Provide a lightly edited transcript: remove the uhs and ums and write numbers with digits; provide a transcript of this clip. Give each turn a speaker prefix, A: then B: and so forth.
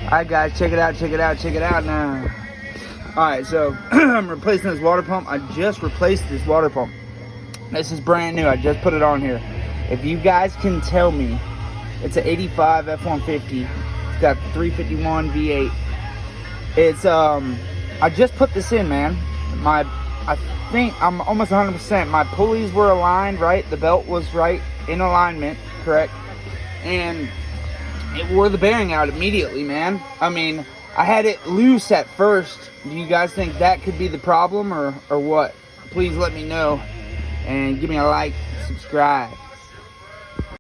A: Alright guys, check it out now. Alright, so I'm replacing this water pump. I just replaced this water pump. This is brand new, I just put it on here. If you guys can tell me, it's an 85 F-150. It's got 351 V8. It's, I just put this in, man. I think I'm almost 100%. My pulleys were aligned, right? The belt was right in alignment, correct? And it wore the bearing out immediately, man. I mean, I had it loose at first. Do you guys think that could be the problem or what? Please let me know and give me a like, subscribe.